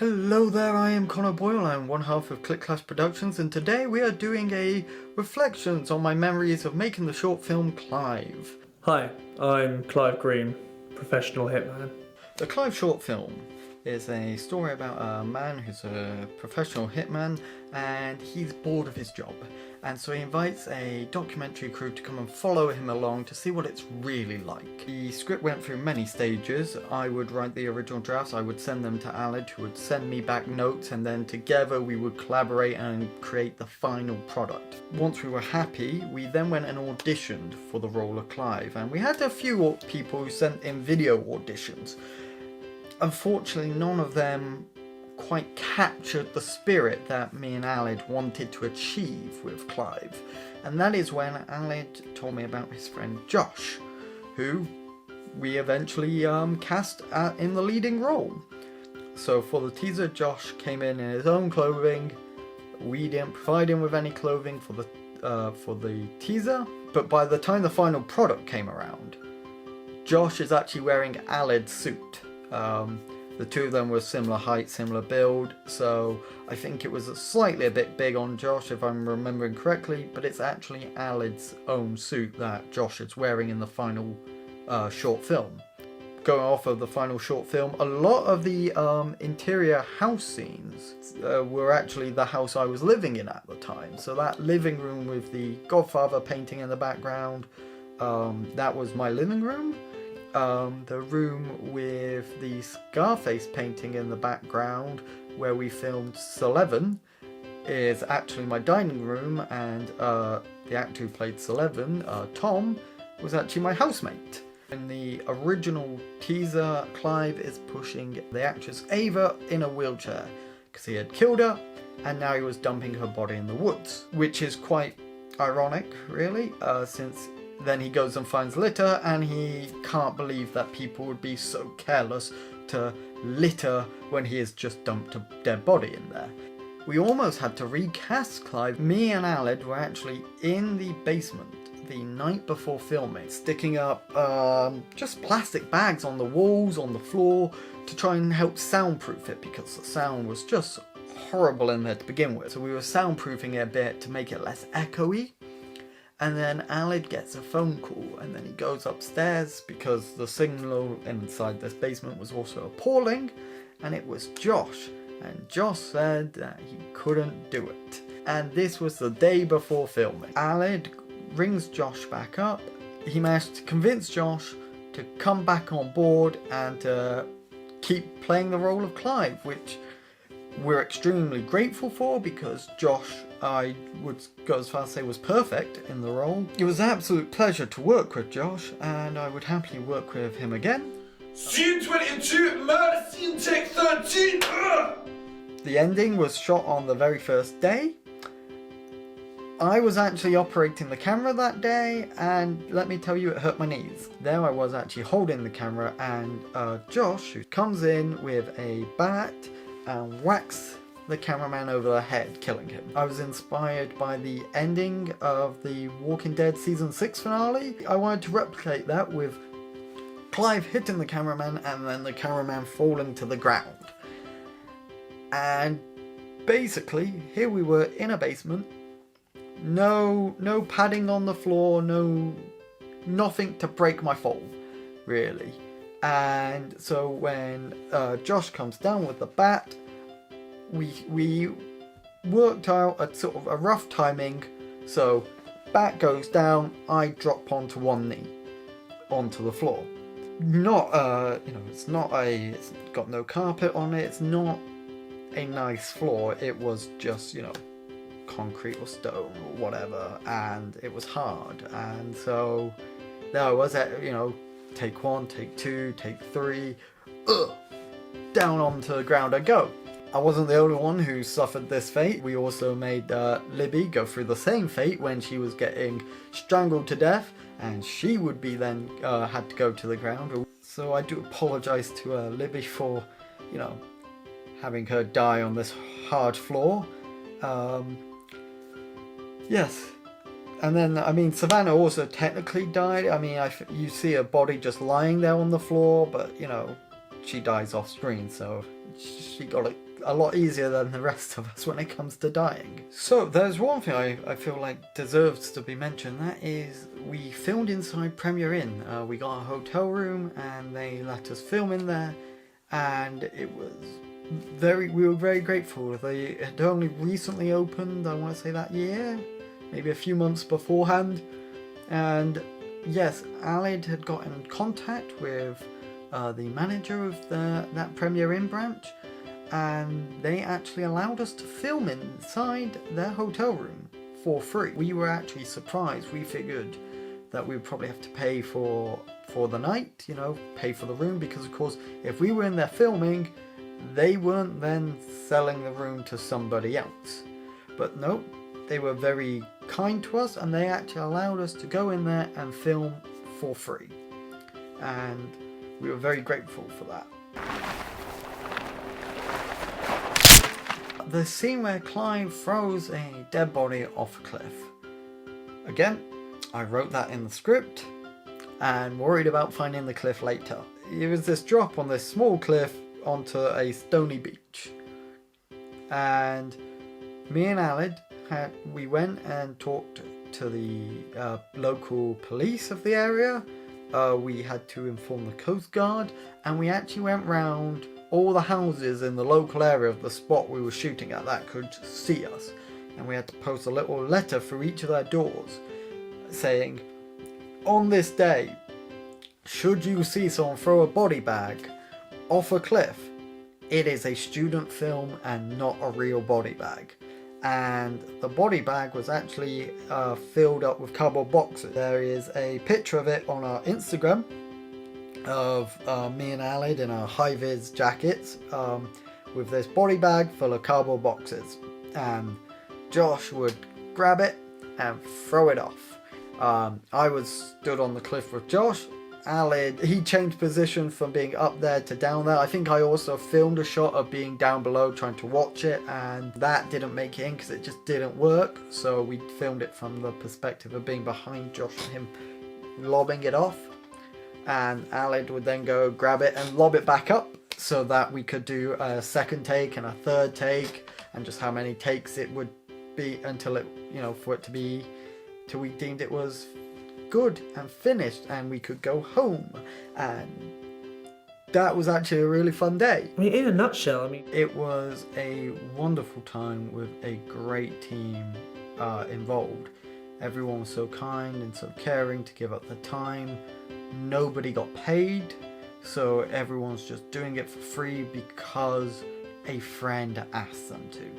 Hello there, I am Connor Boyle, I'm one half of Clash Productions, and today we are doing a reflections on my memories of making the short film Clive. Hi, I'm Clive Green, professional hitman. The Clive short film is a story about a man who's a professional hitman and he's bored of his job. And so he invites a documentary crew to come and follow him along to see what it's really like. The script went through many stages. I would write the original drafts, I would send them to Aled, who would send me back notes, and then together we would collaborate and create the final product. Once we were happy, we then went and auditioned for the role of Clive, and we had a few people who sent in video auditions. Unfortunately, none of them quite captured the spirit that me and Aled wanted to achieve with Clive. And that is when Aled told me about his friend Josh, who we eventually cast in the leading role. So for the teaser, Josh came in his own clothing. We didn't provide him with any clothing for the teaser, but by the time the final product came around, Josh is actually wearing Aled's suit. The two of them were similar height, similar build, so I think it was slightly a bit big on Josh if I'm remembering correctly, but it's actually Aled's own suit that Josh is wearing in the final short film. Going off of the final short film, a lot of the interior house scenes were actually the house I was living in at the time. So that living room with the Godfather painting in the background, that was my living room. The room with the Scarface painting in the background where we filmed Sullivan is actually my dining room, and the actor who played Sullivan, Tom, was actually my housemate. In the original teaser, Clive is pushing the actress Ava in a wheelchair because he had killed her and now he was dumping her body in the woods, which is quite ironic really, since then he goes and finds litter and he can't believe that people would be so careless to litter when he has just dumped a dead body in there. We almost had to recast Clive. Me and Aled were actually in the basement the night before filming, sticking up just plastic bags on the walls, on the floor, to try and help soundproof it because the sound was just horrible in there to begin with. So we were soundproofing it a bit to make it less echoey. And then Aled gets a phone call and then he goes upstairs because the signal inside this basement was also appalling, and it was Josh. And Josh said that he couldn't do it. And this was the day before filming. Aled rings Josh back up. He managed to convince Josh to come back on board and to keep playing the role of Clive, which we're extremely grateful for because Josh, I would go as far as to say, was perfect in the role. It was an absolute pleasure to work with Josh, and I would happily work with him again. Scene 22, murder scene take 13! The ending was shot on the very first day. I was actually operating the camera that day, and let me tell you, it hurt my knees. There I was actually holding the camera, and Josh, who comes in with a bat and whacks the cameraman over the head, killing him. I was inspired by the ending of the Walking Dead season 6 finale. I wanted to replicate that with Clive hitting the cameraman and then the cameraman falling to the ground. And basically, here we were in a basement, no padding on the floor, nothing to break my fall, really. And so when Josh comes down with the bat, we worked out a sort of a rough timing. So bat goes down, I drop onto one knee onto the floor. Not it's got no carpet on it. It's not a nice floor. It was just concrete or stone or whatever, and it was hard. And so there I was at take one, take two, take three, down onto the ground I go. I wasn't the only one who suffered this fate. We also made Libby go through the same fate when she was getting strangled to death, and she would be then had to go to the ground. So I do apologise to Libby for, having her die on this hard floor. Yes. And then, Savannah also technically died. You see her body just lying there on the floor, but, she dies off screen, so she got it a lot easier than the rest of us when it comes to dying. So there's one thing I feel like deserves to be mentioned. That is, we filmed inside Premier Inn. We got a hotel room and they let us film in there, and it was we were very grateful. They had only recently opened, I want to say that year, maybe a few months beforehand. And yes, Alid had got in contact with the manager of that Premier Inn branch, and they actually allowed us to film inside their hotel room for free. We were actually surprised. We figured that we would probably have to pay for the night, pay for the room, because of course if we were in there filming, they weren't then selling the room to somebody else. But no, they were very kind to us, and they actually allowed us to go in there and film for free, and we were very grateful for that. The scene where Clive throws a dead body off a cliff. Again, I wrote that in the script and worried about finding the cliff later. It was this drop on this small cliff onto a stony beach, and me and Alid we went and talked to the local police of the area. We had to inform the Coast Guard, and we actually went round all the houses in the local area of the spot we were shooting at that could see us, and we had to post a little letter through each of their doors saying, on this day, should you see someone throw a body bag off a cliff, it is a student film and not a real body bag. And the body bag was actually filled up with cardboard boxes. There is a picture of it on our Instagram of me and Alid in our high-vis jackets with this body bag full of cardboard boxes, and Josh would grab it and throw it off. I was stood on the cliff with Josh. Alid, he changed position from being up there to down there. I think I also filmed a shot of being down below trying to watch it, and that didn't make it in because it just didn't work, so we filmed it from the perspective of being behind Josh and him lobbing it off. And Alid would then go grab it and lob it back up so that we could do a second take and a third take, and just how many takes it would be until it, for it to be, till we deemed it was good and finished and we could go home. And that was actually a really fun day. I mean, in a nutshell, it was a wonderful time with a great team involved. Everyone was so kind and so caring to give up the time. Nobody got paid, so everyone's just doing it for free because a friend asked them to.